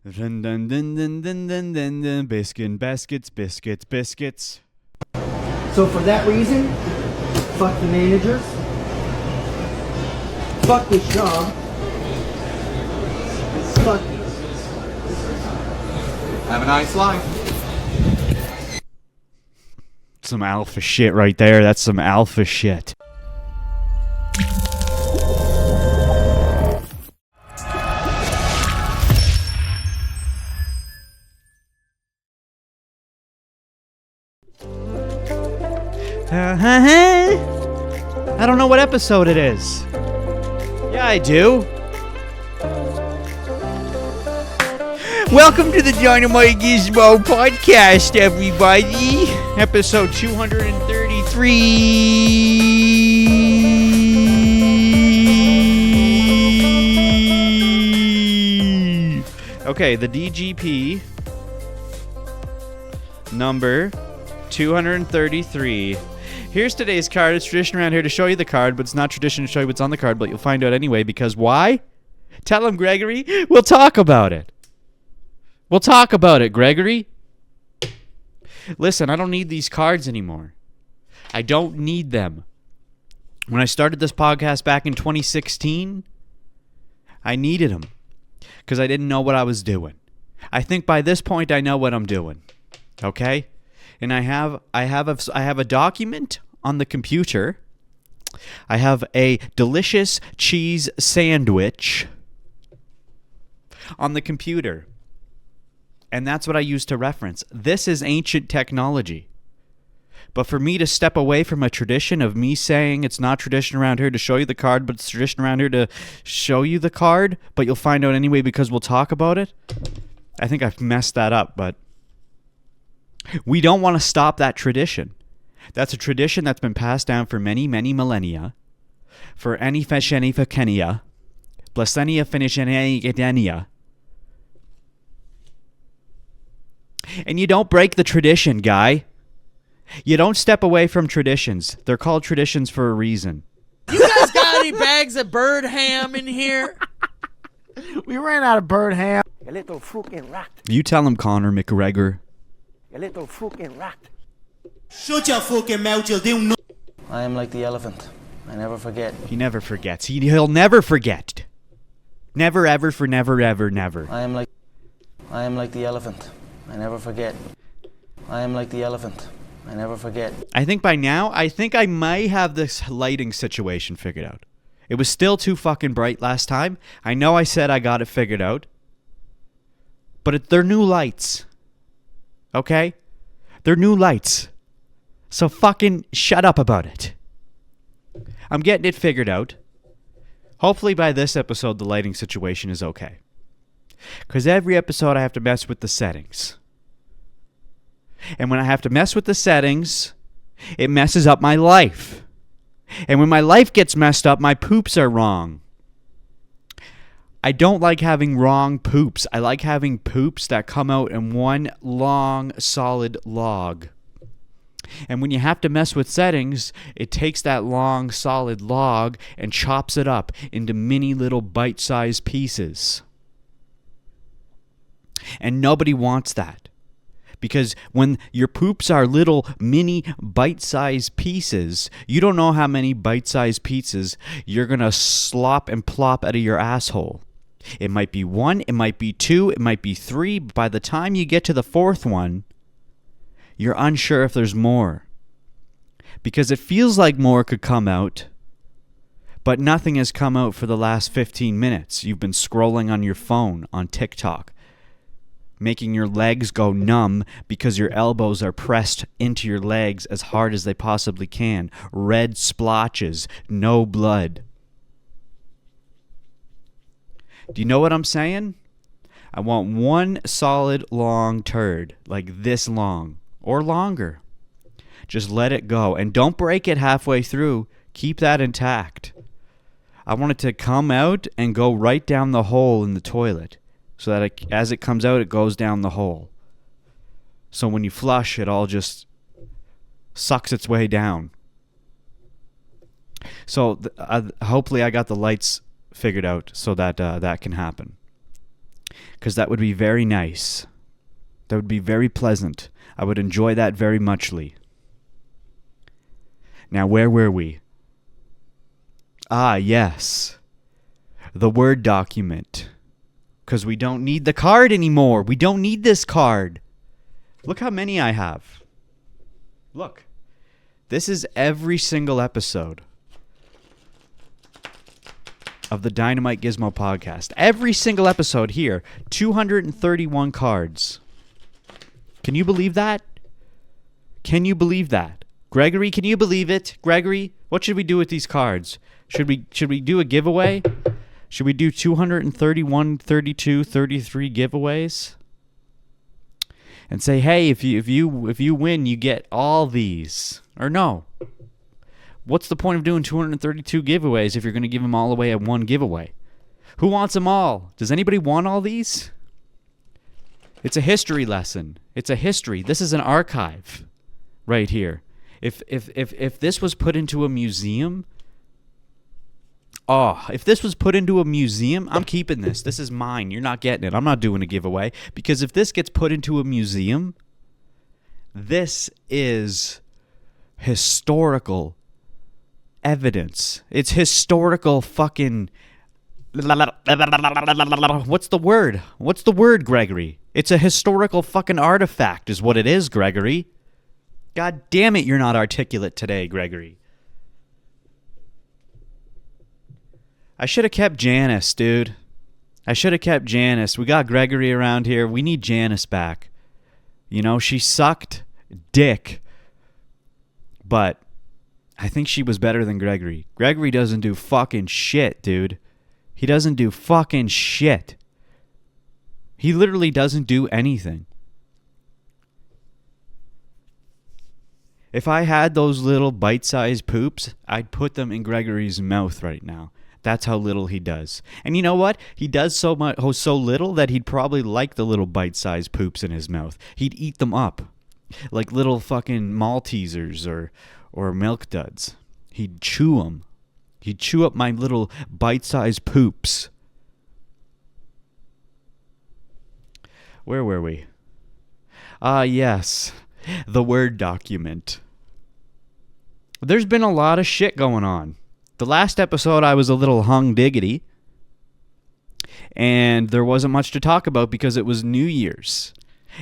Dun, dun, dun, dun, dun, dun, dun, dun. Baskets. So for that reason, fuck the managers, fuck this job, fuck you. Have a nice life. Some alpha shit right there. That's some alpha shit. I don't know what episode it is. Yeah, I do. Welcome to the DynamiteGizmo podcast, everybody. Episode 233. Okay, the DGP number 233. Here's today's card. It's tradition around here to show you the card, but it's not tradition to show you what's on the card, but you'll find out anyway, because why? Tell him, Gregory. We'll talk about it. We'll talk about it, Gregory. Listen, I don't need these cards anymore. I don't need them. When I started this podcast back in 2016, I needed them because I didn't know what I was doing. I think by this point I know what I'm doing. Okay? And I have a document on the computer. I have a delicious cheese sandwich on the computer. And that's what I use to reference. This is ancient technology. But for me to step away from a tradition of me saying it's not tradition around here to show you the card, but it's tradition around here to show you the card, but you'll find out anyway because we'll talk about it, I think I've messed that up, but we don't want to stop that tradition. That's a tradition that's been passed down for many, many millennia. For any fesheni fakenia, blasenia finishenia. And you don't break the tradition, guy. You don't step away from traditions. They're called traditions for a reason. You guys got any bags of bird ham in here? We ran out of bird ham. You little fucking rat. You tell him, Conor McGregor. You little fucking rat. Shut your fucking mouth, you'll do no. I am like the elephant. I never forget. He never forgets. He'll never forget. Never, ever, for never, ever, never. I am like the elephant. I never forget. I am like the elephant. I never forget. I think by now, I might have this lighting situation figured out. It was still too fucking bright last time. I know I said I got it figured out. But they're new lights. Okay? They're new lights. So fucking shut up about it. I'm getting it figured out. Hopefully by this episode, the lighting situation is okay. Because every episode I have to mess with the settings. And when I have to mess with the settings, it messes up my life. And when my life gets messed up, my poops are wrong. I don't like having wrong poops. I like having poops that come out in one long, solid log. And when you have to mess with settings, it takes that long, solid log and chops it up into mini little bite-sized pieces. And nobody wants that. Because when your poops are little mini bite-sized pieces, you don't know how many bite-sized pieces you're going to slop and plop out of your asshole. It might be one, it might be two, it might be three. But by the time you get to the fourth one, you're unsure if there's more. Because it feels like more could come out, but nothing has come out for the last 15 minutes. You've been scrolling on your phone on TikTok, making your legs go numb because your elbows are pressed into your legs as hard as they possibly can. Red splotches, no blood. Do you know what I'm saying? I want one solid long turd, like this long, or longer. Just let it go, and don't break it halfway through. Keep that intact. I want it to come out and go right down the hole in the toilet, so that as it comes out, it goes down the hole. So when you flush, it all just sucks its way down. So hopefully I got the lights figured out so that that can happen. because that would be very nice. That would be very pleasant. I would enjoy that very muchly. Now, where were we? Ah, yes. The Word document. Because we don't need the card anymore. We don't need this card. Look how many I have. Look. This is every single episode of the Dynamite Gizmo podcast. Every single episode here. 231 cards. Can you believe that? Can you believe that? Gregory, can you believe it? Gregory, what should we do with these cards? Should we do a giveaway? Should we do 231, 32, 33 giveaways? And say, hey, if you win, you get all these. Or no. What's the point of doing 232 giveaways if you're going to give them all away at one giveaway? Who wants them all? Does anybody want all these? It's a history lesson. It's a history. This is an archive right here. If this was put into a museum, if this was put into a museum, I'm keeping this. This is mine. You're not getting it. I'm not doing a giveaway. Because if this gets put into a museum, this is historical evidence. It's historical fucking... What's the word? What's the word, Gregory? It's a historical fucking artifact is what it is, Gregory. God damn it, you're not articulate today, Gregory. I should have kept Janice, dude. I should have kept Janice. We got Gregory around here. We need Janice back. You know, she sucked dick. But I think she was better than Gregory. Gregory doesn't do fucking shit, dude. He doesn't do fucking shit. He literally doesn't do anything. If I had those little bite-sized poops, I'd put them in Gregory's mouth right now. That's how little he does. And you know what? He does so little that he'd probably like the little bite-sized poops in his mouth. He'd eat them up like little fucking Maltesers or Milk Duds. He'd chew them. He'd chew up my little bite-sized poops. Where were we? Ah, yes. The Word document. There's been a lot of shit going on. The last episode, I was a little hung diggity. And there wasn't much to talk about because it was New Year's.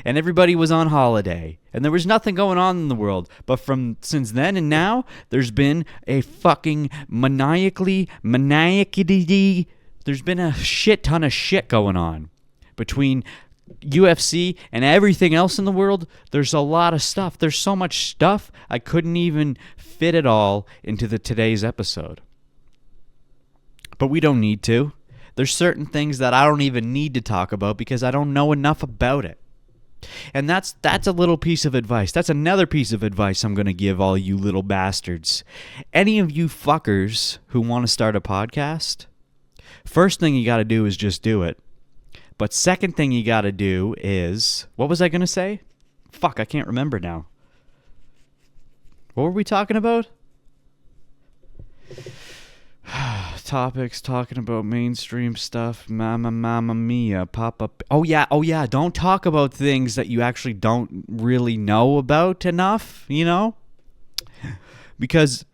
And everybody was on holiday. And there was nothing going on in the world. But since then and now, there's been a fucking maniacally... There's been a shit ton of shit going on. Between UFC and everything else in the world, there's a lot of stuff. There's so much stuff, I couldn't even fit it all into today's episode. But we don't need to. There's certain things that I don't even need to talk about because I don't know enough about it. And that's a little piece of advice. That's another piece of advice I'm going to give all you little bastards. Any of you fuckers who want to start a podcast, first thing you got to do is just do it. But second thing you got to do is... What was I going to say? Fuck, I can't remember now. What were we talking about? Topics, talking about mainstream stuff. Mamma mia, pop up. Oh yeah. Don't talk about things that you actually don't really know about enough, you know? Because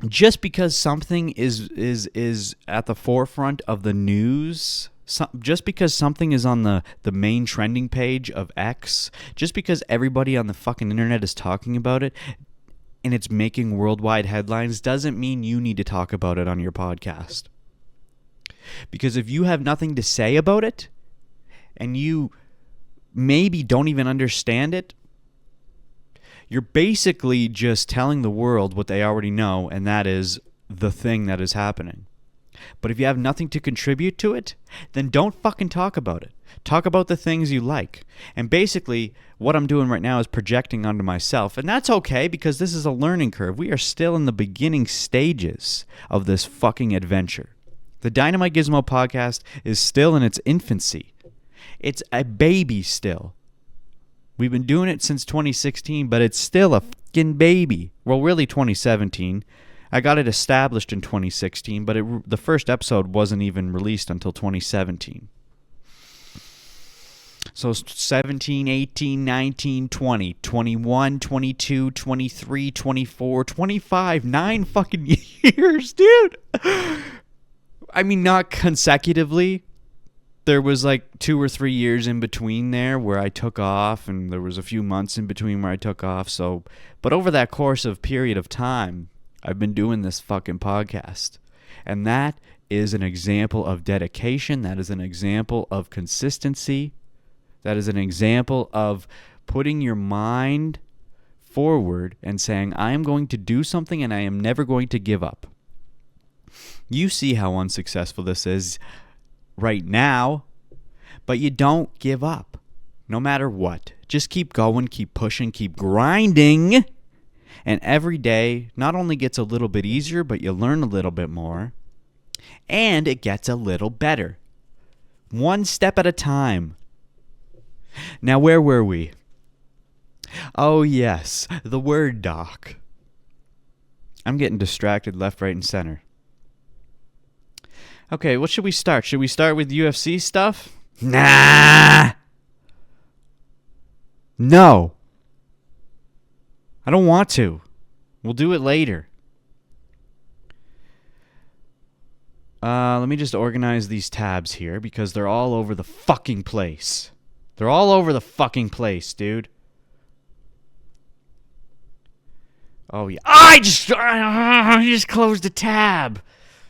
just because something is at the forefront of the news... just because something is on the main trending page of X, just because everybody on the fucking internet is talking about it and it's making worldwide headlines, doesn't mean you need to talk about it on your podcast. Because if you have nothing to say about it and you maybe don't even understand it, you're basically just telling the world what they already know, and that is the thing that is happening. But if you have nothing to contribute to it, then don't fucking talk about it. Talk about the things you like. And basically, what I'm doing right now is projecting onto myself. And that's okay, because this is a learning curve. We are still in the beginning stages of this fucking adventure. The Dynamite Gizmo podcast is still in its infancy. It's a baby still. We've been doing it since 2016, but it's still a fucking baby. Well, really 2017. I got it established in 2016, but the first episode wasn't even released until 2017. So 17, 18, 19, 20, 21, 22, 23, 24, 25, 9 fucking years, dude. I mean, not consecutively. There was like 2 or 3 years in between there where I took off, and there was a few months in between where I took off. So, but over that course of period of time, I've been doing this fucking podcast. And that is an example of dedication. That is an example of consistency. That is an example of putting your mind forward and saying, I am going to do something and I am never going to give up. You see how unsuccessful this is right now, but you don't give up no matter what. Just keep going, keep pushing, keep grinding. And every day not only gets a little bit easier, but you learn a little bit more. And it gets a little better. One step at a time. Now, where were we? Oh, yes, the Word doc. I'm getting distracted left, right, and center. Okay, what should we start? Should we start with UFC stuff? Nah! No. I don't want to. We'll do it later. Let me just organize these tabs here because they're all over the fucking place. They're all over the fucking place, dude. Oh, yeah. I just closed the tab.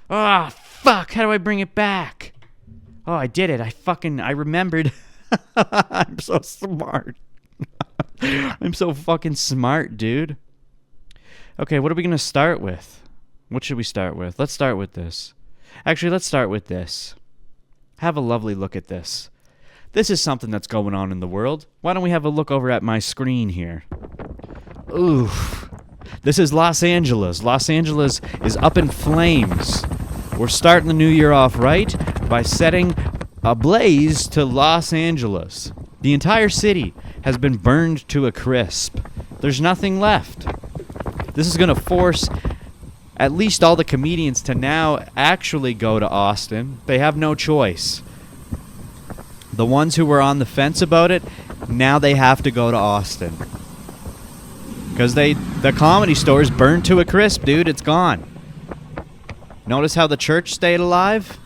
Ah, fuck. How do I bring it back? Oh, I did it. I remembered. I'm so smart. I'm so fucking smart, dude. Okay, what are we going to start with? What should we start with? Let's start with this. Actually, let's start with this. Have a lovely look at this. This is something that's going on in the world. Why don't we have a look over at my screen here? Oof. This is Los Angeles. Los Angeles is up in flames. We're starting the new year off right by setting ablaze to Los Angeles. The entire city has been burned to a crisp. There's nothing left. This is going to force at least all the comedians to now actually go to Austin. They have no choice. The ones who were on the fence about it, now they have to go to Austin. Because the Comedy Store is burned to a crisp, dude. It's gone. Notice how the church stayed alive?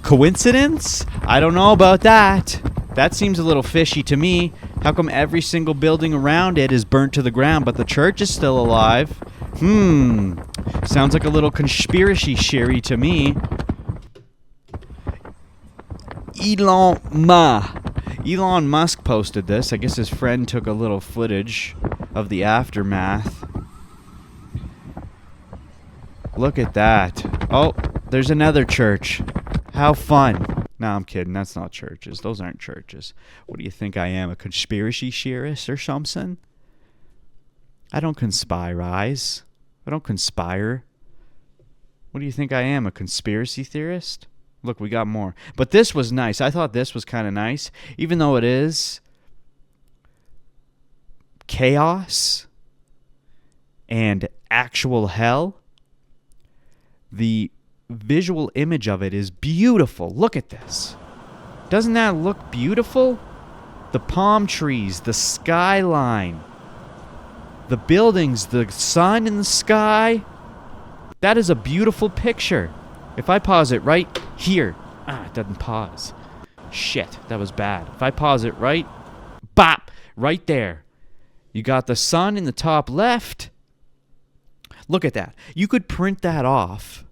Coincidence? I don't know about that. That seems a little fishy to me. How come every single building around it is burnt to the ground, but the church is still alive? Sounds like a little conspiracy theory to me. Elon Musk posted this. I guess his friend took a little footage of the aftermath. Look at that. Oh, there's another church. How fun. No, I'm kidding. That's not churches. Those aren't churches. What do you think I am, a conspiracy theorist or something? I don't conspirize. I don't conspire. What do you think I am, a conspiracy theorist? Look, we got more. But this was nice. I thought this was kind of nice. Even though it is chaos and actual hell, the visual image of it is beautiful. Look at this. Doesn't that look beautiful? The palm trees, the skyline, the buildings, the sun in the sky. That is a beautiful picture. If I pause it right here. It doesn't pause. Shit, that was bad. If I pause it right, bop, right there. You got the sun in the top left. Look at that. You could print that off.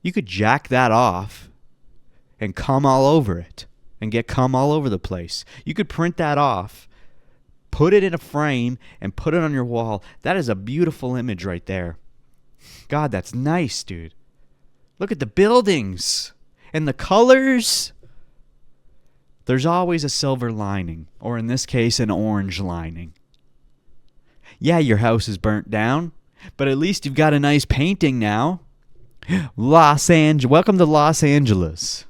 You could jack that off and cum all over it and get cum all over the place. You could print that off, put it in a frame, and put it on your wall. That is a beautiful image right there. God, that's nice, dude. Look at the buildings and the colors. There's always a silver lining, or in this case, an orange lining. Yeah, your house is burnt down, but at least you've got a nice painting now. Welcome to Los Angeles.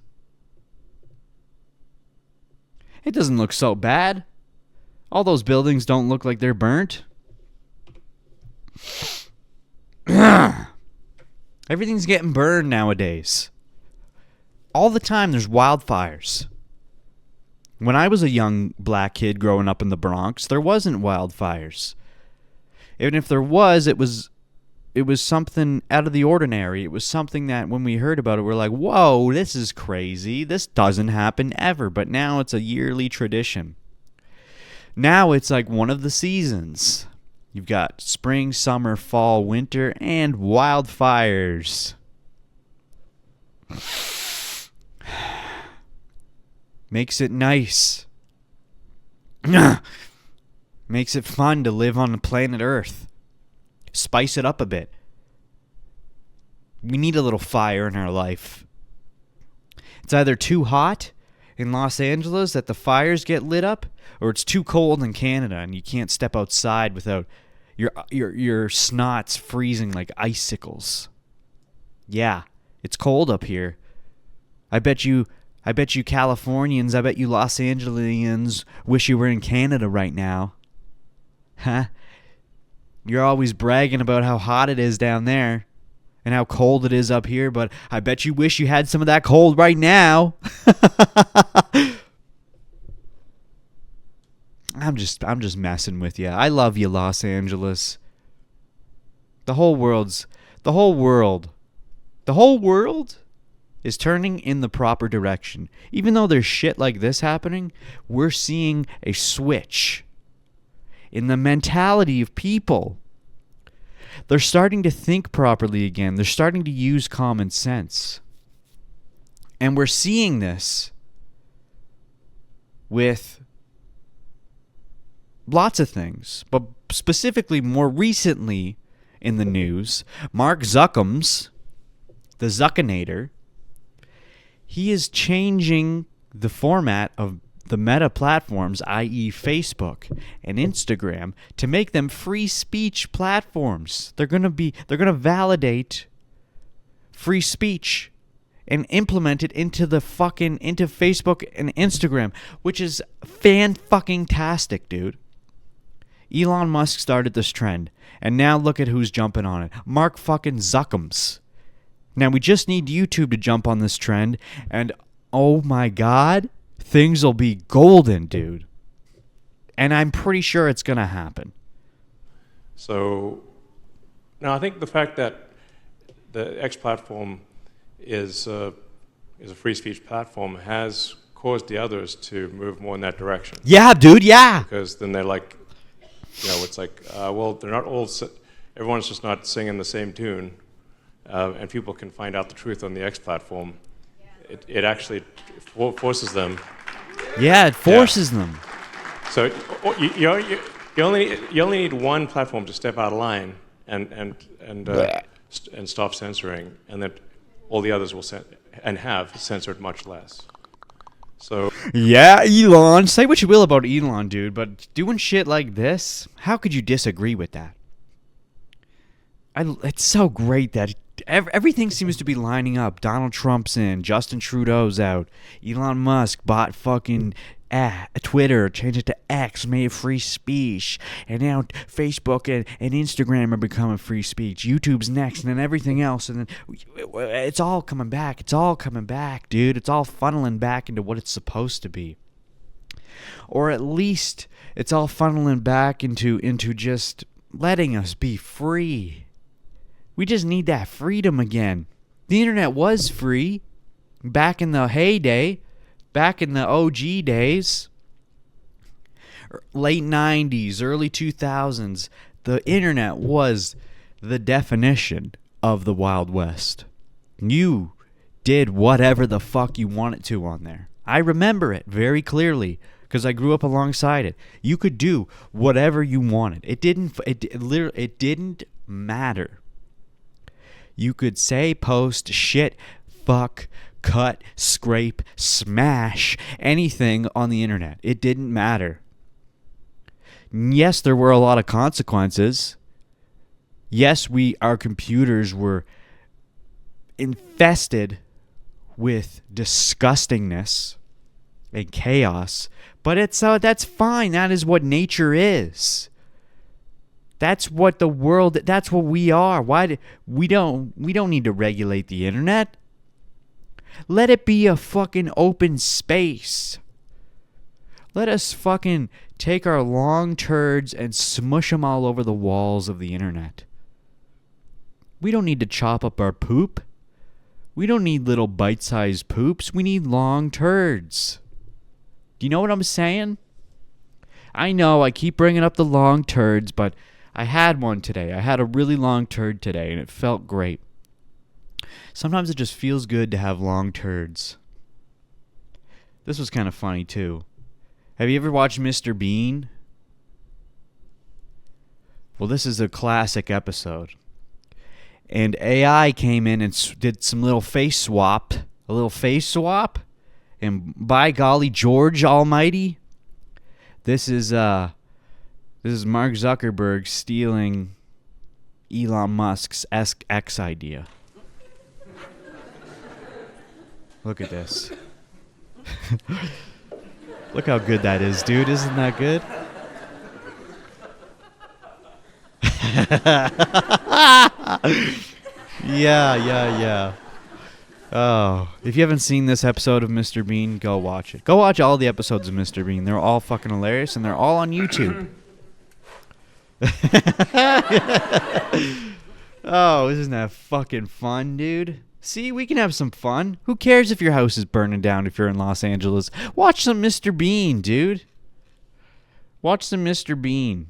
It doesn't look so bad. All those buildings don't look like they're burnt. Everything's getting burned nowadays. All the time there's wildfires. When I was a young black kid growing up in the Bronx, there wasn't wildfires. Even if there was, it was something out of the ordinary. It was something that when we heard about it, we're like, whoa, this is crazy. This doesn't happen ever. But now it's a yearly tradition. Now it's like one of the seasons. You've got spring, summer, fall, winter, and wildfires. Makes it nice. Makes it fun to live on the planet Earth. Spice it up a bit. We need a little fire in our life. It's either too hot in Los Angeles that the fires get lit up, or it's too cold in Canada and you can't step outside without your snots freezing like icicles. Yeah, it's cold up here. I bet you Californians, I bet you Los Angelians wish you were in Canada right now. Huh? You're always bragging about how hot it is down there and how cold it is up here, but I bet you wish you had some of that cold right now. I'm just messing with you. I love you, Los Angeles. The whole world is turning in the proper direction. Even though there's shit like this happening, we're seeing a switch in the mentality of people. They're starting to think properly again. They're starting to use common sense. And we're seeing this with lots of things, but specifically more recently in the news, Mark Zuckums, the Zuckinator, he is changing the format of the meta platforms, i.e. Facebook and Instagram, to make them free speech platforms. They're going to validate free speech and implement it into Facebook and Instagram, which is fan-fucking-tastic, dude. Elon Musk started this trend, and now look at who's jumping on it. Mark fucking Zuckums. Now we just need YouTube to jump on this trend, and oh my god, things will be golden, dude. And I'm pretty sure it's going to happen. So, now I think the fact that the X platform is a free speech platform has caused the others to move more in that direction. Yeah, dude, yeah. Because then they're like, it's like, well, they're not all, everyone's just not singing the same tune, and people can find out the truth on the X platform. It actually forces them. Yeah, it forces them. So you only need one platform to step out of line and stop censoring, and then all the others will have censored much less. So yeah, Elon. Say what you will about Elon, dude, but doing shit like this, how could you disagree with that? It's so great that everything seems to be lining up. Donald Trump's in, Justin Trudeau's out, Elon Musk bought fucking Twitter, changed it to X, made free speech, and now Facebook and Instagram are becoming free speech. YouTube's next, and then everything else, and then it's all coming back. It's all coming back, dude. It's all funneling back into what it's supposed to be, or at least it's all funneling back into just letting us be free. We just need that freedom again. The internet was free back in the heyday. Back in the OG days, late 90s, early 2000s, the internet was the definition of the Wild West. You did whatever the fuck you wanted to on there. I remember it very clearly because I grew up alongside it. You could do whatever you wanted. It didn't matter. You could say, post, shit, fuck, cut, scrape, smash, anything on the internet. It didn't matter. Yes, there were a lot of consequences. Yes, our computers were infested with disgustingness and chaos, but that's fine. That is what nature is. That's what the world, that's what we are. We don't need to regulate the internet. Let it be a fucking open space Let us fucking take our long turds and smush them all over the walls of the internet. We don't need to chop up our poop. We don't need little bite-sized poops. We need long turds. Do you know what I'm saying? I know I keep bringing up the long turds, but I had one today. I had a really long turd today, and it felt great. Sometimes it just feels good to have long turds. This was kind of funny, too. Have you ever watched Mr. Bean? Well, this is a classic episode. And AI came in and did some little face swap. A little face swap. And by golly, George Almighty, this is Mark Zuckerberg stealing Elon Musk's X idea. Look at this. Look how good that is, dude. Isn't that good? Yeah. Oh, if you haven't seen this episode of Mr. Bean, go watch it. Go watch all the episodes of Mr. Bean. They're all fucking hilarious, and they're all on YouTube. Oh, isn't that fucking fun, dude? See, we can have some fun. Who cares if your house is burning down if you're in Los Angeles? Watch some Mr. Bean, dude. Watch some Mr. Bean.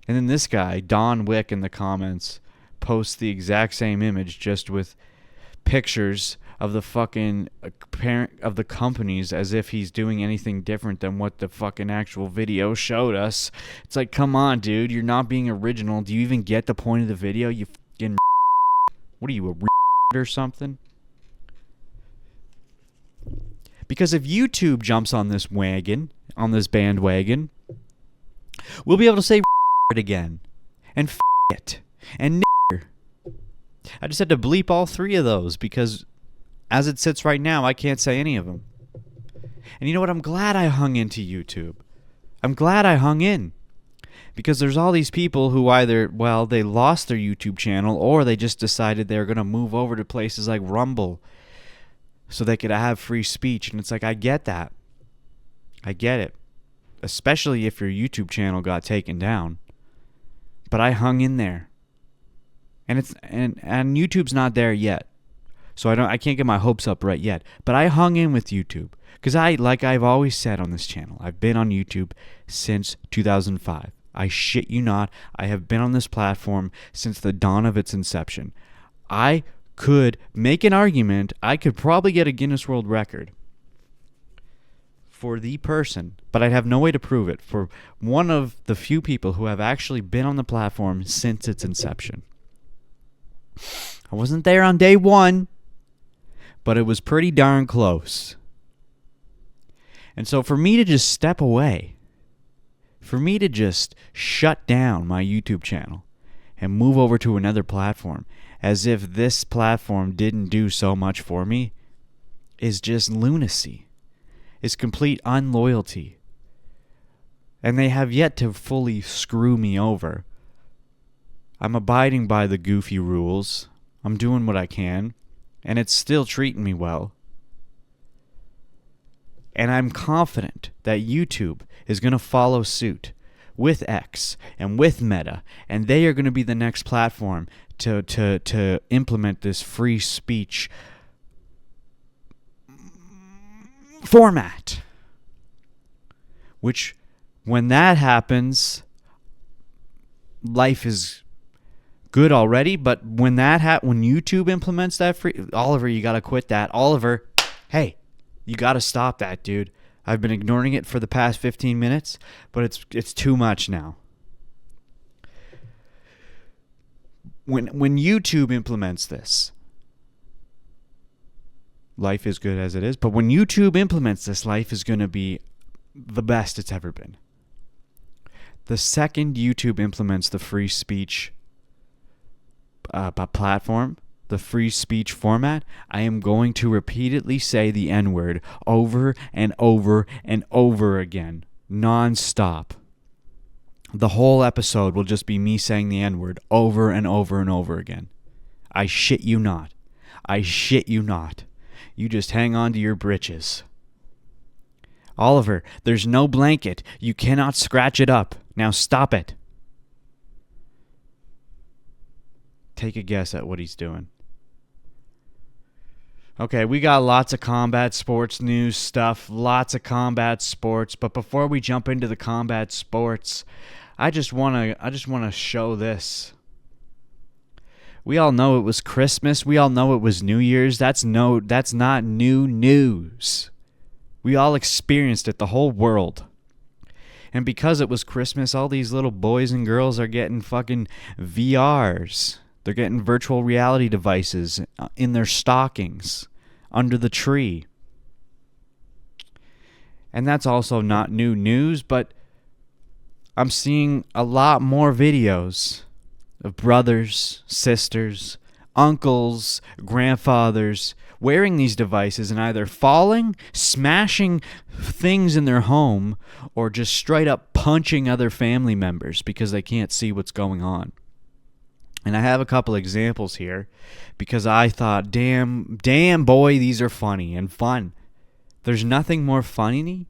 And then this guy, Don Wick, in the comments, posts the exact same image, just with pictures of the fucking parent of the companies, as if he's doing anything different than what the fucking actual video showed us. It's like, come on, dude, you're not being original. Do you even get the point of the video? You fucking what are you, a or something? Because if YouTube jumps on this wagon, on this bandwagon, we'll be able to say it again, and it, and I just had to bleep all three of those because as it sits right now, I can't say any of them. And you know what? I'm glad I hung into YouTube. I'm glad I hung in. Because there's all these people who either, well, they lost their YouTube channel or they just decided they're going to move over to places like Rumble so they could have free speech. And it's like, I get that. I get it. Especially if your YouTube channel got taken down. But I hung in there. And YouTube's not there yet. So I can't get my hopes up right yet. But I hung in with YouTube. Because like I've always said on this channel, I've been on YouTube since 2005. I shit you not. I have been on this platform since the dawn of its inception. I could make an argument. I could probably get a Guinness World Record for the person, but I'd have no way to prove it, for one of the few people who have actually been on the platform since its inception. I wasn't there on day one, but it was pretty darn close. And so for me to just step away, for me to just shut down my YouTube channel and move over to another platform as if this platform didn't do so much for me is just lunacy. It's complete unloyalty. And they have yet to fully screw me over. I'm abiding by the goofy rules. I'm doing what I can. And it's still treating me well. And I'm confident that YouTube is going to follow suit with X and with Meta, and they are going to be the next platform to implement this free speech format. Which, when that happens, life is good already. But when when YouTube implements that free, Oliver, you got to quit that. Oliver, hey. You got to stop that, dude. I've been ignoring it for the past 15 minutes, but it's too much now. When YouTube implements this, life is good as it is, but when YouTube implements this, life is going to be the best it's ever been. The second YouTube implements the free speech platform, the free speech format, I am going to repeatedly say the N-word over and over and over again, non-stop. The whole episode will just be me saying the N-word over and over and over again. I shit you not. I shit you not. You just hang on to your britches. Oliver, there's no blanket. You cannot scratch it up. Now stop it. Take a guess at what he's doing. Okay, we got lots of combat sports news stuff, lots of combat sports, but before we jump into the combat sports, I just want to show this. We all know it was Christmas. We all know it was New Year's. That's not new news. We all experienced it, the whole world. And because it was Christmas, all these little boys and girls are getting fucking VRs. They're getting virtual reality devices in their stockings under the tree. And that's also not new news, but I'm seeing a lot more videos of brothers, sisters, uncles, grandfathers wearing these devices and either falling, smashing things in their home, or just straight up punching other family members because they can't see what's going on. And I have a couple examples here because I thought, damn boy, these are funny and fun. There's nothing more funny.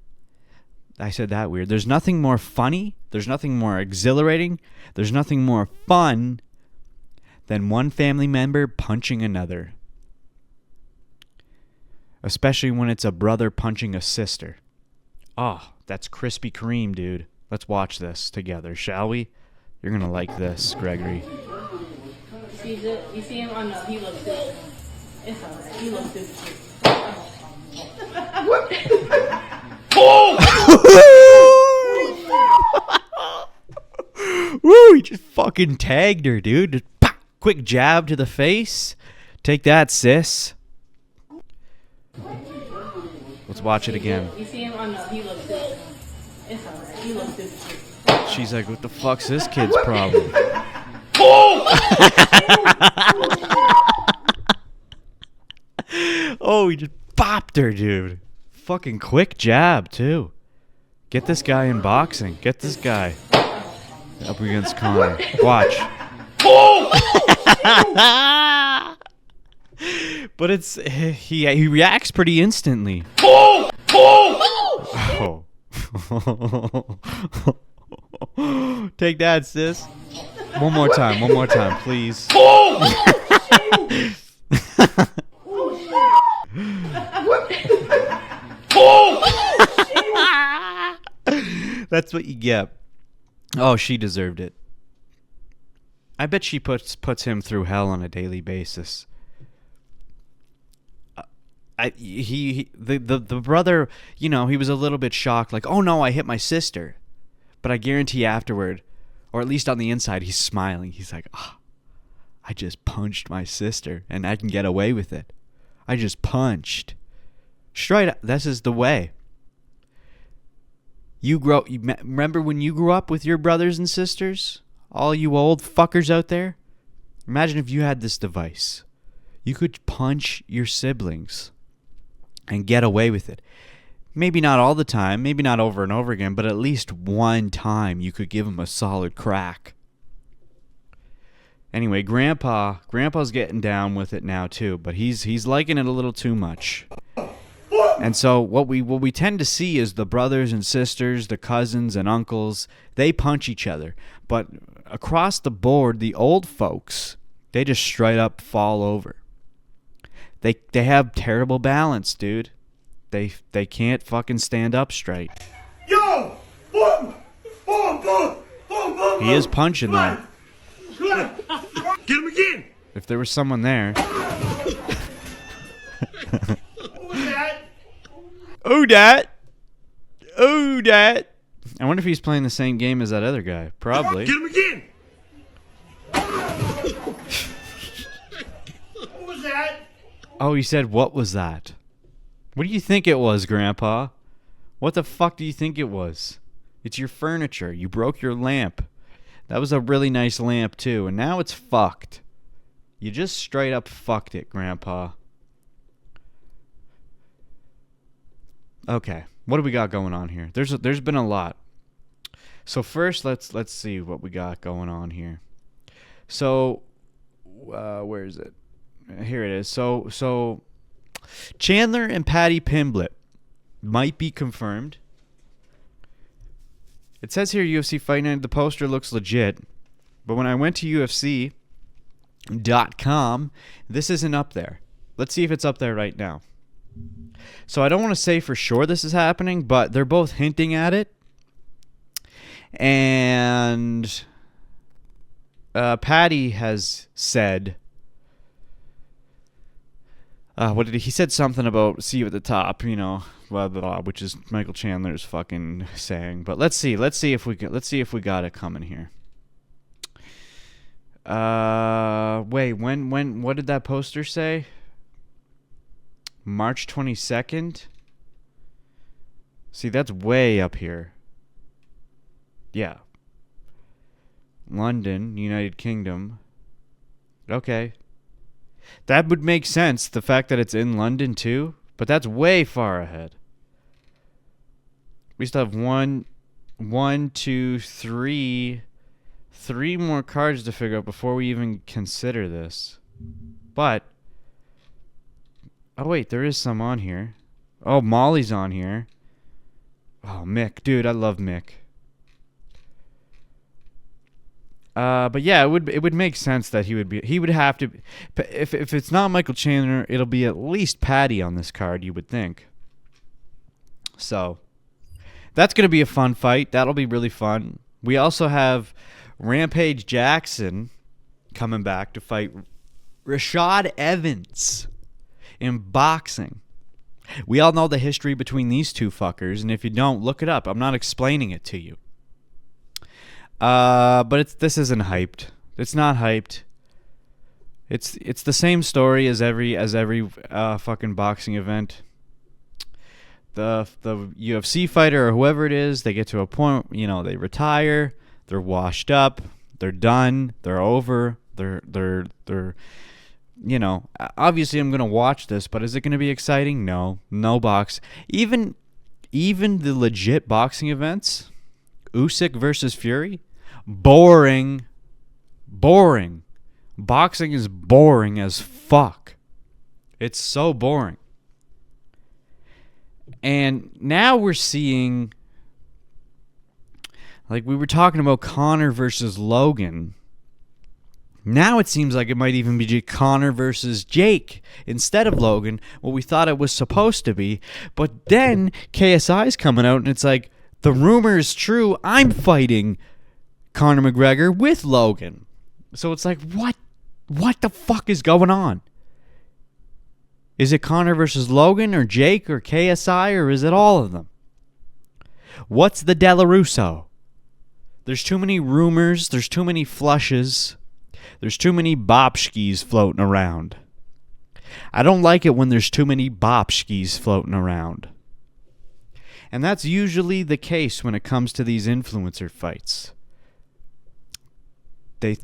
I said that weird. There's nothing more funny. There's nothing more exhilarating. There's nothing more fun than one family member punching another. Especially when it's a brother punching a sister. Oh, that's Krispy Kreme, dude. Let's watch this together, shall we? You're going to like this, Gregory. You see him? Oh no, he looks good. It's alright. He looks good too. Woo, he just fucking tagged her, dude. Just pop, quick jab to the face. Take that, sis. Let's watch it again. You see him? Oh no, he looks good. It's alright. He looks good too. She's like, what the fuck's this kid's problem? Oh, he just bopped her, dude. Fucking quick jab, too. Get this guy in boxing. Get this guy up against Conor. Watch. But it's he reacts pretty instantly. Oh. Take that, sis. One more time, please. That's what you get. Oh, she deserved it. I bet she puts him through hell on a daily basis. The brother, you know, he was a little bit shocked, like, oh no, I hit my sister. But I guarantee afterward, or at least on the inside, he's smiling. He's like, oh, I just punched my sister and I can get away with it. I just punched. Straight up, this is the way. Remember when you grew up with your brothers and sisters? All you old fuckers out there? Imagine if you had this device. You could punch your siblings and get away with it. Maybe not all the time, maybe not over and over again, but at least one time you could give them a solid crack. Anyway, Grandpa's getting down with it now too, but he's liking it a little too much. And so what we tend to see is the brothers and sisters, the cousins and uncles, they punch each other. But across the board, the old folks, they just straight up fall over. They have terrible balance, dude. They can't fucking stand up straight. Yo! Boom! Boom! Boom! Boom! Boom! He is punching though. Get him again! If there was someone there. What was that? Oh, Dad. Oh, Dad. I wonder if he's playing the same game as that other guy. Probably. Get him again! What was that? Oh, he said, what was that? What do you think it was, Grandpa? What the fuck do you think it was? It's your furniture. You broke your lamp. That was a really nice lamp, too, and now it's fucked. You just straight up fucked it, Grandpa. Okay, what do we got going on here? There's been a lot. So first, let's see what we got going on here. So, where is it? Here it is. So Chandler and Patty Pimblet, Might be confirmed. It says here UFC Fight Night. The poster looks legit. But when I went to UFC.com, this isn't up there. Let's see if it's up there right now. So I don't want to say for sure this is happening, but they're both hinting at it. And Patty has said, what did he said something about see you at the top, you know, blah, blah, blah, which is Michael Chandler's fucking saying. But let's see if we got it coming here. Wait, when what did that poster say? March 22nd? See, that's way up here. Yeah. London, United Kingdom. Okay. That would make sense, the fact that it's in London too, but that's way far ahead. We still have one, two, three more cards to figure out before we even consider this. But, oh wait, there is some on here. Oh, Molly's on here. Oh, Mick. Dude, I love Mick. But yeah, it would make sense that he would have to, if it's not Michael Chandler, it'll be at least Patty on this card, you would think. So that's gonna be a fun fight. That'll be really fun. We also have Rampage Jackson coming back to fight Rashad Evans in boxing. We all know the history between these two fuckers, and if you don't, look it up. I'm not explaining it to you. But this isn't hyped. It's not hyped. It's the same story as every fucking boxing event. The UFC fighter or whoever it is, they get to a point, you know, they retire, they're washed up, they're done, they're over, they're you know, obviously I'm gonna watch this, but is it gonna be exciting? No box. Even the legit boxing events, Usyk versus Fury. Boring. Boxing is boring as fuck. It's so boring. And now we're seeing, like we were talking about Conor versus Logan. Now it seems like it might even be Conor versus Jake instead of Logan, what we thought it was supposed to be. But then KSI's coming out and it's like, the rumor is true. I'm fighting Conor McGregor with Logan. So it's like, what the fuck is going on? Is it Conor versus Logan or Jake or KSI, or is it all of them? What's the Della Russo? There's too many rumors. There's too many flushes. There's too many bopskis floating around. I don't like it when there's too many bopskis floating around. And that's usually the case when it comes to these influencer fights. They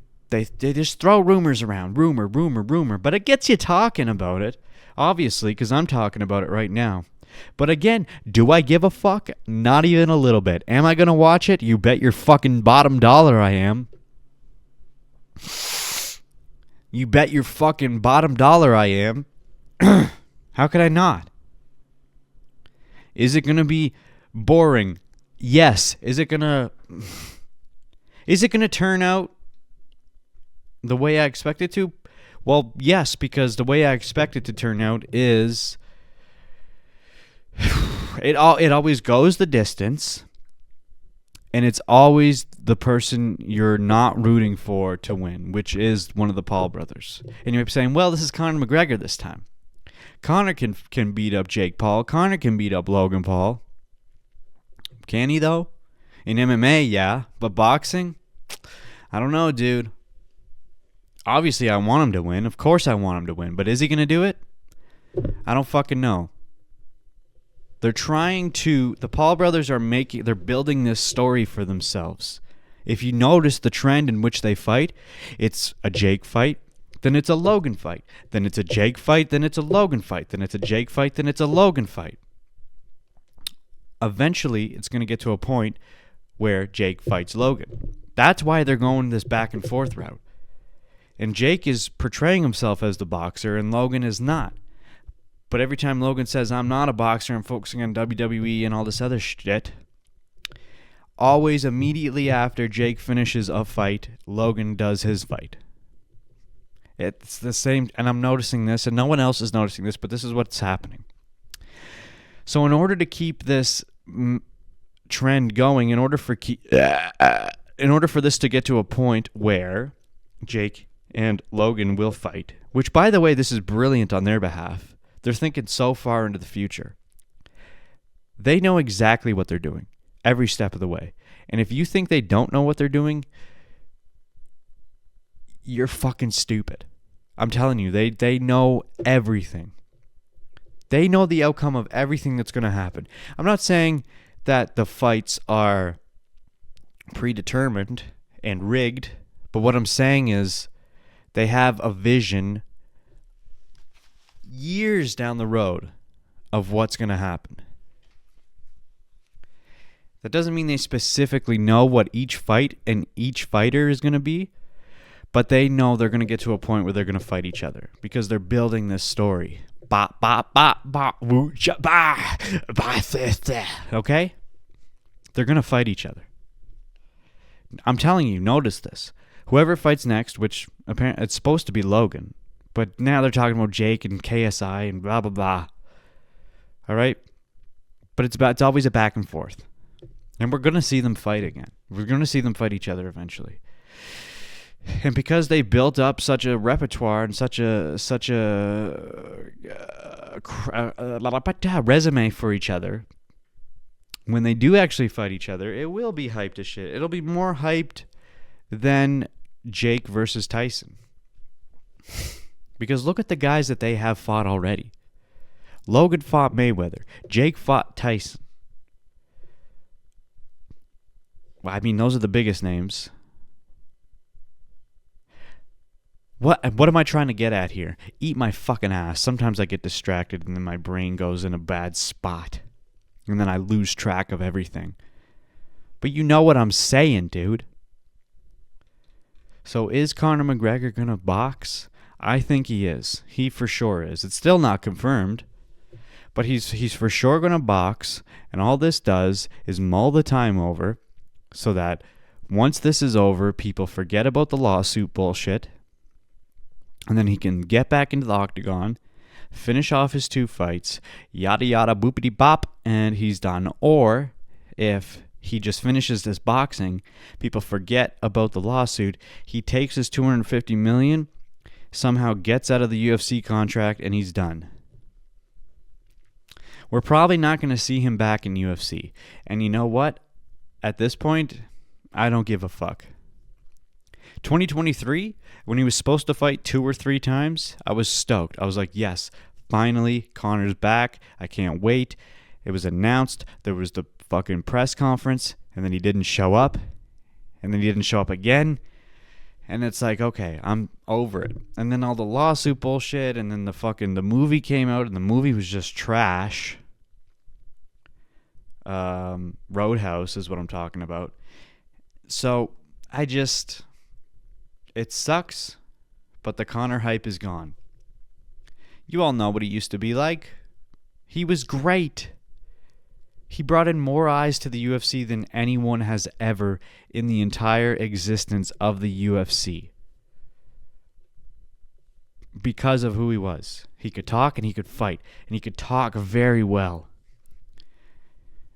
just throw rumors around. Rumor. But it gets you talking about it, obviously, because I'm talking about it right now. But again, do I give a fuck? Not even a little bit. Am I going to watch it? You bet your fucking bottom dollar I am. You bet your fucking bottom dollar I am. How could I not? Is it going to be boring? Yes. Is it going to turn out the way I expect it to? Well, yes, because the way I expect it to turn out is it always goes the distance, and it's always the person you're not rooting for to win, which is one of the Paul brothers. And you might be saying, well, this is Conor McGregor this time. Conor can beat up Jake Paul. Conor can beat up Logan Paul. Can he, though? In MMA, yeah. But boxing? I don't know, dude. Obviously, I want him to win. Of course I want him to win. But is he going to do it? I don't fucking know. They're trying to... The Paul brothers are making... They're building this story for themselves. If you notice the trend in which they fight, it's a Jake fight, then it's a Logan fight. Then it's a Jake fight, then it's a Logan fight. Then it's a Jake fight, then it's a Logan fight. Eventually, it's going to get to a point where Jake fights Logan. That's why they're going this back and forth route. And Jake is portraying himself as the boxer, and Logan is not. But every time Logan says, I'm not a boxer, I'm focusing on WWE and all this other shit, always immediately after Jake finishes a fight, Logan does his fight. It's the same, and I'm noticing this, and no one else is noticing this, but this is what's happening. So in order to keep this trend going, in order for this to get to a point where Jake and Logan will fight, which, by the way, this is brilliant on their behalf. They're thinking so far into the future. They know exactly what they're doing every step of the way. And if you think they don't know what they're doing, you're fucking stupid. I'm telling you, they know everything. They know the outcome of everything that's going to happen. I'm not saying that the fights are predetermined and rigged, but what I'm saying is they have a vision years down the road of what's going to happen. That doesn't mean they specifically know what each fight and each fighter is going to be, but they know they're going to get to a point where they're going to fight each other because they're building this story. Okay? They're going to fight each other. I'm telling you, notice this. Whoever fights next, which apparently it's supposed to be Logan, but now they're talking about Jake and KSI and blah, blah, blah. All right? But it's always a back and forth. And we're going to see them fight again. We're going to see them fight each other eventually. And because they built up such a repertoire and such a resume for each other, when they do actually fight each other, it will be hyped as shit. It'll be more hyped than Jake versus Tyson. Because look at the guys that they have fought already. Logan fought Mayweather. Jake fought Tyson. Well, I mean, those are the biggest names. What am I trying to get at here? Eat my fucking ass. Sometimes I get distracted and then my brain goes in a bad spot. And then I lose track of everything. But you know what I'm saying, dude. So is Conor McGregor going to box? I think he is. He for sure is. It's still not confirmed. But he's for sure going to box. And all this does is mull the time over so that once this is over, people forget about the lawsuit bullshit. And then he can get back into the octagon, finish off his 2 fights, yada yada boopity bop, and he's done. Or if he just finishes this boxing, people forget about the lawsuit, he takes his $250 million, somehow gets out of the UFC contract, and he's done. We're probably not going to see him back in UFC. And you know what? At this point, I don't give a fuck. 2023, when he was supposed to fight 2 or 3 times, I was stoked. I was like, yes, finally, Conor's back. I can't wait. It was announced. There was the fucking press conference, and then he didn't show up, and then he didn't show up again. And it's like, okay, I'm over it. And then all the lawsuit bullshit, and then the movie came out, and the movie was just trash. Roadhouse is what I'm talking about. So, it sucks, but the Conor hype is gone. You all know what he used to be like. He was great. He brought in more eyes to the UFC than anyone has ever in the entire existence of the UFC. Because of who he was. He could talk and he could fight. And he could talk very well.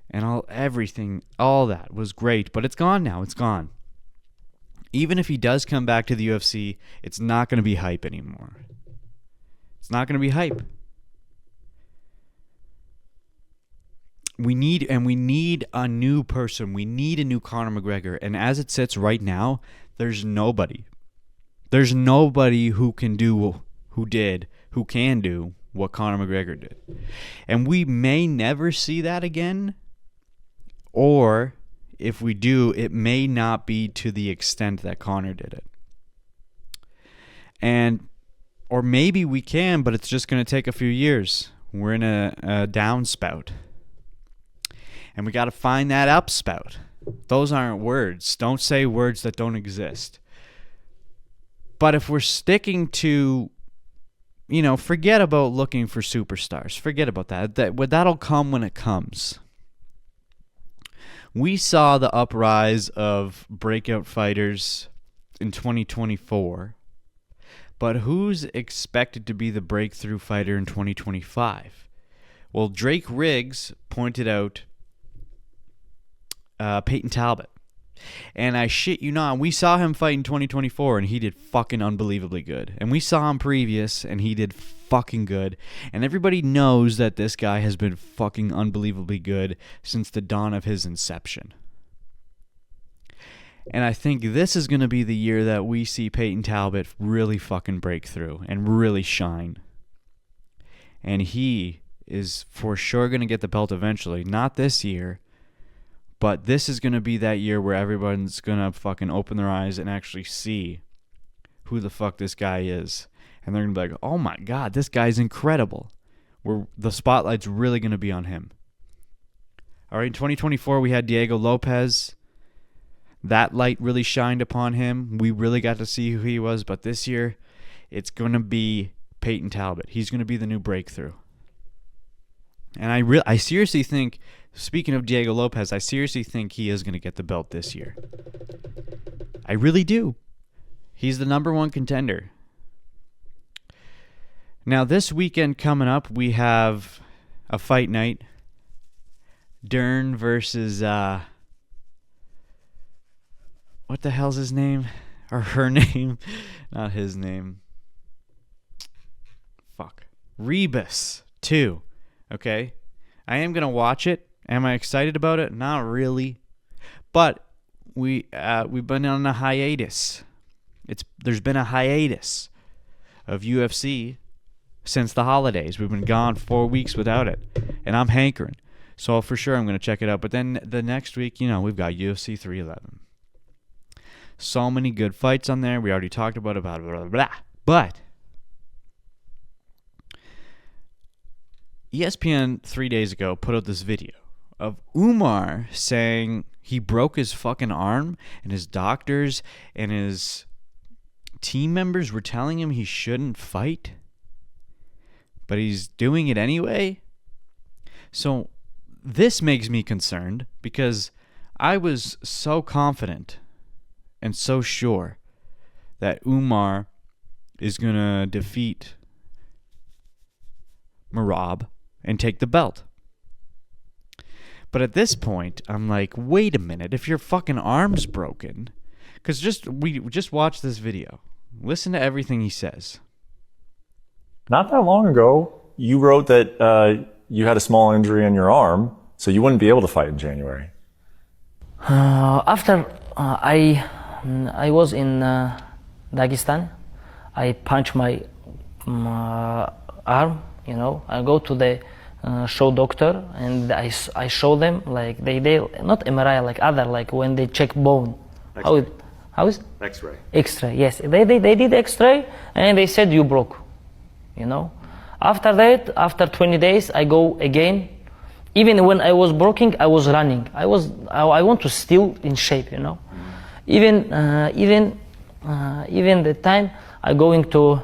And all that was great. But it's gone now. It's gone. Even if he does come back to the UFC, it's not going to be hype anymore. It's not going to be hype. We need a new person. We need a new Conor McGregor. And as it sits right now, there's nobody. There's nobody who can do what Conor McGregor did. And we may never see that again. Or if we do, it may not be to the extent that Conor did it. Or maybe we can, but it's just going to take a few years. We're in a downspout. And we got to find that upspout. Those aren't words. Don't say words that don't exist. But if we're sticking to forget about looking for superstars. Forget about that. That'll come when it comes. We saw the uprise of breakout fighters in 2024, but who's expected to be the breakthrough fighter in 2025? Well, Drake Riggs pointed out Payton Talbot. And I shit you not, we saw him fight in 2024 and he did fucking unbelievably good. And we saw him previous and he did fucking good. And everybody knows that this guy has been fucking unbelievably good since the dawn of his inception. And I think this is going to be the year that we see Payton Talbot really fucking break through and really shine. And he is for sure going to get the belt eventually. Not this year. But this is going to be that year where everyone's going to fucking open their eyes and actually see who the fuck this guy is. And they're going to be like, oh my God, this guy's incredible. The spotlight's really going to be on him. All right, in 2024, we had Diego Lopez. That light really shined upon him. We really got to see who he was. But this year, it's going to be Payton Talbot. He's going to be the new breakthrough. And I seriously think, speaking of Diego Lopez, I seriously think he is going to get the belt this year. I really do. He's the number one contender. Now, this weekend coming up, we have a fight night. Dern versus, what the hell's his name? Or her name? Not his name. Fuck. Rebus 2. Okay? I am going to watch it. Am I excited about it? Not really. But we've been on a hiatus. There's been a hiatus of UFC since the holidays. We've been gone 4 weeks without it. And I'm hankering. So for sure I'm going to check it out. But then the next week, we've got UFC 311. So many good fights on there. We already talked about it. Blah, blah, blah, blah. But ESPN 3 days ago put out this video of Umar saying he broke his fucking arm and his doctors and his team members were telling him he shouldn't fight, but he's doing it anyway. So this makes me concerned because I was so confident and so sure that Umar is going to defeat Merab and take the belt. But at this point, I'm like, wait a minute, if your fucking arm's broken, because we just watched this video. Listen to everything he says. Not that long ago, you wrote that you had a small injury in your arm, so you wouldn't be able to fight in January. After I was in Dagestan, I punched my arm. I go to the show doctor and I show them like they not MRI like other like when they check bone. How is X-ray? X-ray, yes. They did X-ray and they said you broke. After that, after 20 days, I go again. Even when I was broken, I was running. I want to still in shape. Even the time I going to.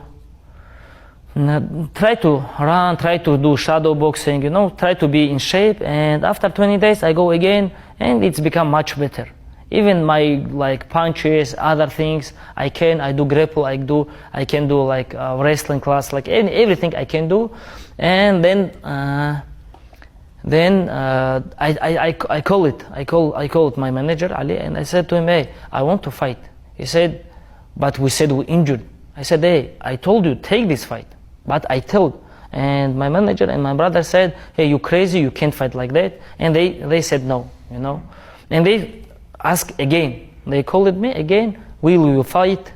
Try to run, try to do shadow boxing, try to be in shape, and after 20 days I go again and it's become much better. Even my punches, other things I do grapple, I can do wrestling class, everything I can do. And then I call it my manager Ali and I said to him, hey, I want to fight. He said, but we said we're injured. I said, hey, I told you take this fight. But I told, and my manager and my brother said, hey, you crazy, you can't fight like that. And they said no, And they asked again, they called me again, will you fight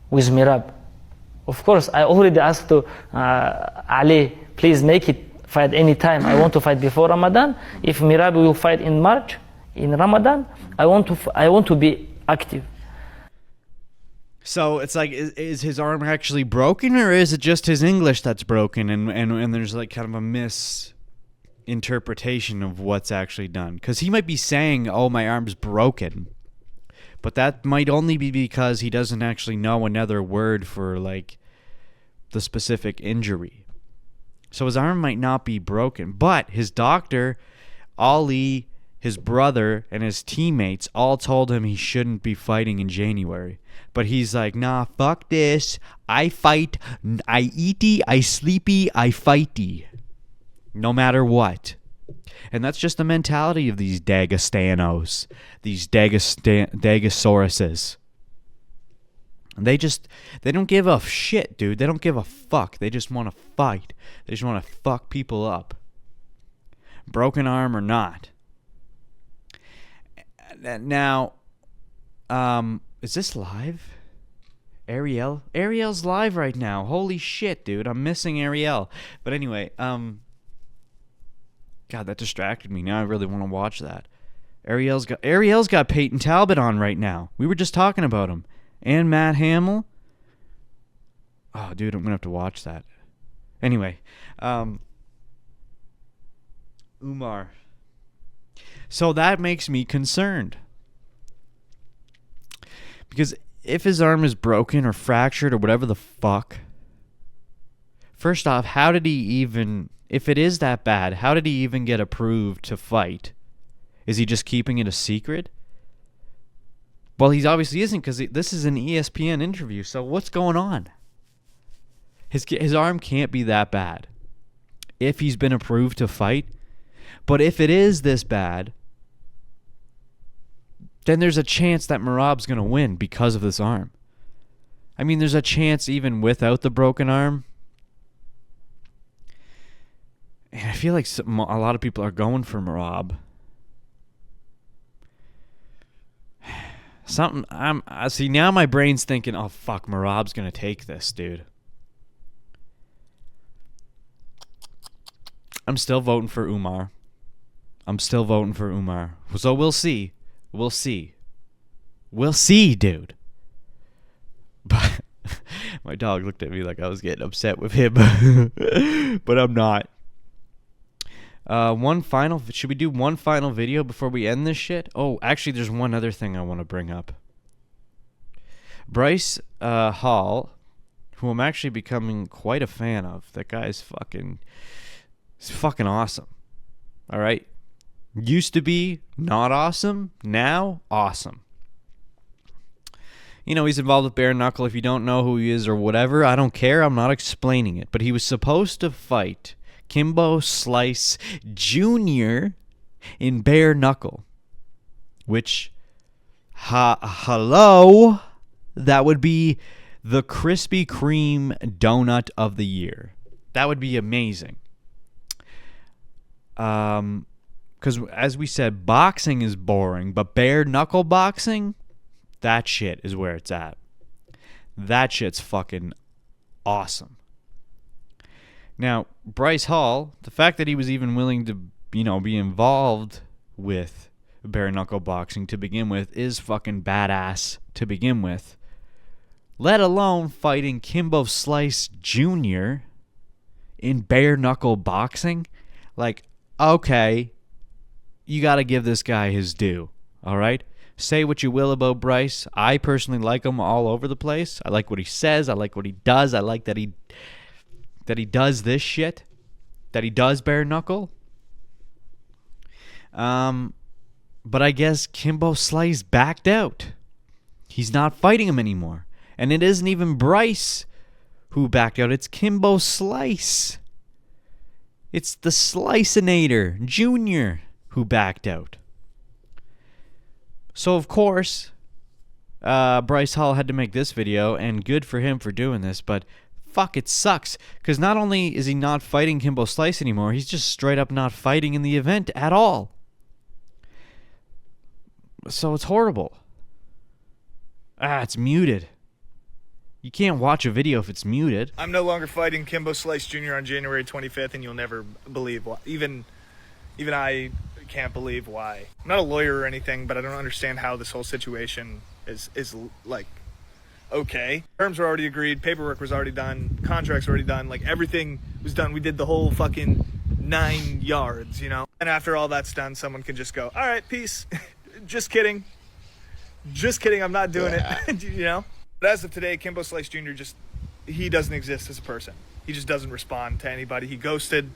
with Merab? Of course, I already asked to Ali, please make it fight anytime. I want to fight before Ramadan. If Merab will fight in March, in Ramadan, I want to be active. So it's like, is his arm actually broken, or is it just his English that's broken, and there's like kind of a misinterpretation of what's actually done? Because he might be saying, oh, my arm's broken, but that might only be because he doesn't actually know another word for the specific injury. So his arm might not be broken, but his doctor, Ali, his brother, and his teammates all told him he shouldn't be fighting in January. But he's like, nah, fuck this. I fight. I eaty. I sleepy. I fighty. No matter what. And that's just the mentality of these Dagestanos. These Dagasauruses. They don't give a shit, dude. They don't give a fuck. They just want to fight. They just want to fuck people up. Broken arm or not. Now, is this live? Ariel's live right now. Holy shit, dude. I'm missing Ariel. But anyway, God, that distracted me. Now I really want to watch that. Ariel's got Payton Talbot on right now. We were just talking about him. And Matt Hamill. Oh, dude, I'm going to have to watch that. Anyway, Umar. So that makes me concerned. Because if his arm is broken or fractured or whatever the fuck, first off, how did he even, if it is that bad, how did he even get approved to fight? Is he just keeping it a secret? Well, he obviously isn't, because this is an ESPN interview, so what's going on? His arm can't be that bad if he's been approved to fight. But if it is this bad, then there's a chance that Merab's going to win because of this arm. I mean, there's a chance even without the broken arm. And I feel like a lot of people are going for Merab. I see now my brain's thinking, oh fuck, Merab's going to take this, dude. I'm still voting for Umar. So we'll see. We'll see, dude. But my dog looked at me like I was getting upset with him. But I'm not. Should we do one final video before we end this shit? Oh, actually, there's one other thing I want to bring up. Bryce Hall, who I'm actually becoming quite a fan of. That guy's fucking awesome. All right? Used to be not awesome, now awesome. You know, he's involved with bare knuckle. If you don't know who he is or whatever, I don't care. I'm not explaining it. But he was supposed to fight Kimbo Slice Jr. in bare knuckle. Which, hello, that would be the Krispy Kreme donut of the year. That would be amazing. Because as we said, boxing is boring, but bare knuckle boxing, that shit is where it's at. That shit's fucking awesome. Now, Bryce Hall, the fact that he was even willing to, be involved with bare knuckle boxing to begin with is fucking badass to begin with. Let alone fighting Kimbo Slice Jr. in bare knuckle boxing. Like, okay, you got to give this guy his due, all right? Say what you will about Bryce. I personally like him all over the place. I like what he says. I like what he does. I like that he does this shit, that he does bare knuckle. But I guess Kimbo Slice backed out. He's not fighting him anymore. And it isn't even Bryce who backed out. It's Kimbo Slice. It's the Slicinator Jr. who backed out. So, of course, Bryce Hall had to make this video, and good for him for doing this, but fuck, it sucks. Because not only is he not fighting Kimbo Slice anymore, he's just straight up not fighting in the event at all. So it's horrible. It's muted. You can't watch a video if it's muted. I'm no longer fighting Kimbo Slice Jr. on January 25th, and you'll never believe why. Even I can't believe why. I'm not a lawyer or anything, but I don't understand how this whole situation is like, okay. Terms were already agreed, paperwork was already done, contracts were already done, like everything was done. We did the whole fucking 9 yards, And after all that's done, someone can just go, all right, peace. Just kidding, I'm not doing it, But as of today, Kimbo Slice Jr. he doesn't exist as a person. He just doesn't respond to anybody. He ghosted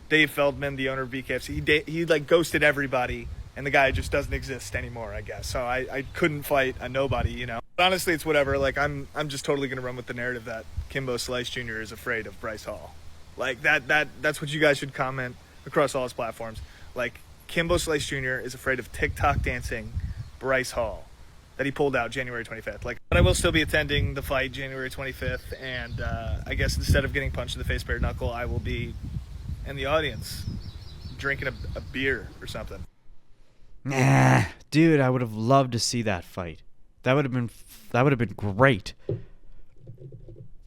Dave Feldman, the owner of BKFC. He like ghosted everybody, and the guy just doesn't exist anymore, I guess. So I couldn't fight a nobody, you know. But honestly, it's whatever. Like I'm just totally gonna run with the narrative that Kimbo Slice Jr. is afraid of Bryce Hall. Like that's what you guys should comment across all his platforms. Like Kimbo Slice Jr. is afraid of TikTok dancing Bryce Hall that he pulled out January 25th. Like, but I will still be attending the fight January 25th, and I guess instead of getting punched in the face bare knuckle, I will be in the audience drinking a beer or something. Nah, dude, I would have loved to see that fight. That would have been great.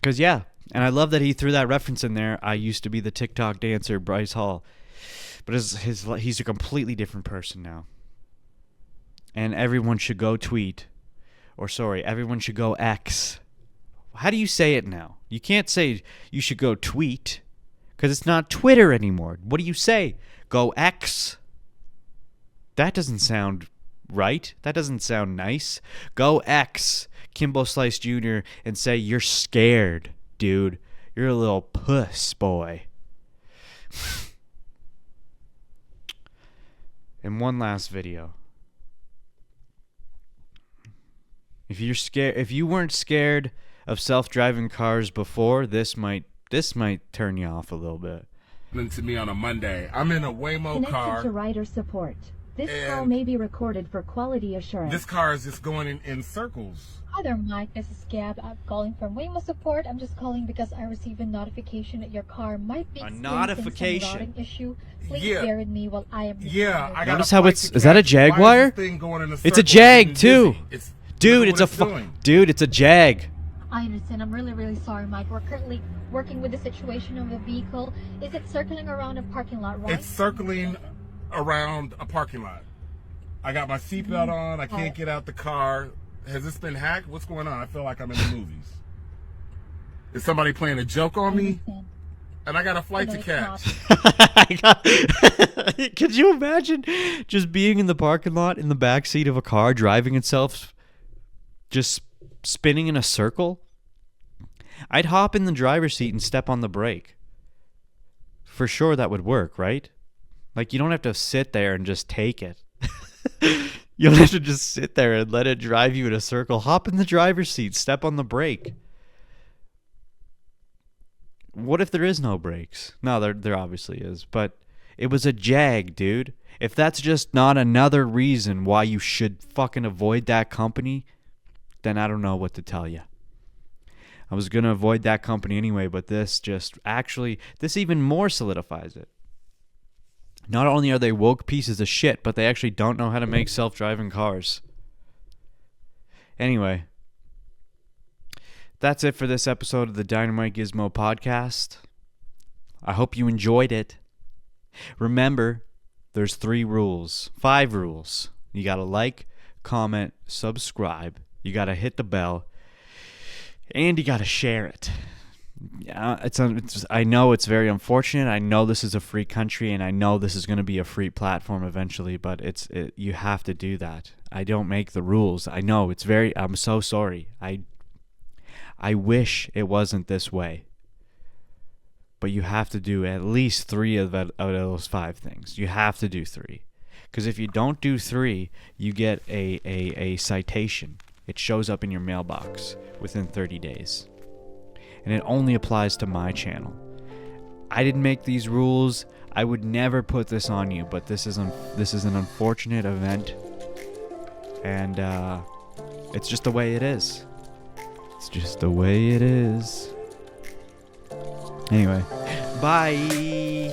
Cause yeah, and I love that he threw that reference in there. I used to be the TikTok dancer, Bryce Hall, but he's a completely different person now. And everyone should go tweet, everyone should go X. How do you say it now? You can't say you should go tweet, because it's not Twitter anymore. What do you say? Go X? That doesn't sound right. That doesn't sound nice. Go X Kimbo Slice Jr. and say you're scared, dude. You're a little puss boy. And one last video. If you weren't scared of self-driving cars before, this might turn you off a little bit. To me on a Monday, I'm in a Waymo car. Connected to rider support. This call may be recorded for quality assurance. This car is just going in circles. Hi there, Mike. This is Gab. I'm calling from Waymo support. I'm just calling because I received a notification that your car might be experiencing some routing issue. Please bear with me while I am. Yeah, I got. Notice how is that a Jaguar? It's a Jag too. Dude, it's a Jag. I understand. I'm really, really sorry, Mike. We're currently working with the situation of the vehicle. Is it circling around a parking lot, right? It's circling around a parking lot. I got my seatbelt on. I can't get out the car. Has this been hacked? What's going on? I feel like I'm in the movies. Is somebody playing a joke on me? And I got a flight to catch. Could you imagine just being in the parking lot in the back seat of a car driving itself, just spinning in a circle? I'd hop in the driver's seat and step on the brake. For sure that would work, right? Like, you don't have to sit there and just take it. You don't have to just sit there and let it drive you in a circle. Hop in the driver's seat, step on the brake. What if there is no brakes? No, there obviously is, but it was a Jag, dude. If that's just not another reason why you should fucking avoid that company, then I don't know what to tell you. I was going to avoid that company anyway, but this even more solidifies it. Not only are they woke pieces of shit, but they actually don't know how to make self-driving cars. Anyway, that's it for this episode of the Dynamite Gizmo podcast. I hope you enjoyed it. Remember, there's 5 rules. You got to like, comment, subscribe. You got to hit the bell. And you got to share it. Yeah, I know it's very unfortunate. I know this is a free country, and I know this is going to be a free platform eventually, but you have to do that. I don't make the rules. I know I'm so sorry. I wish it wasn't this way. But you have to do at least 3 out of those 5 things. You have to do 3. Because if you don't do 3, you get a citation. It shows up in your mailbox within 30 days. And it only applies to my channel. I didn't make these rules. I would never put this on you, but this is an unfortunate event. And it's just the way it is. It's just the way it is. Anyway, bye.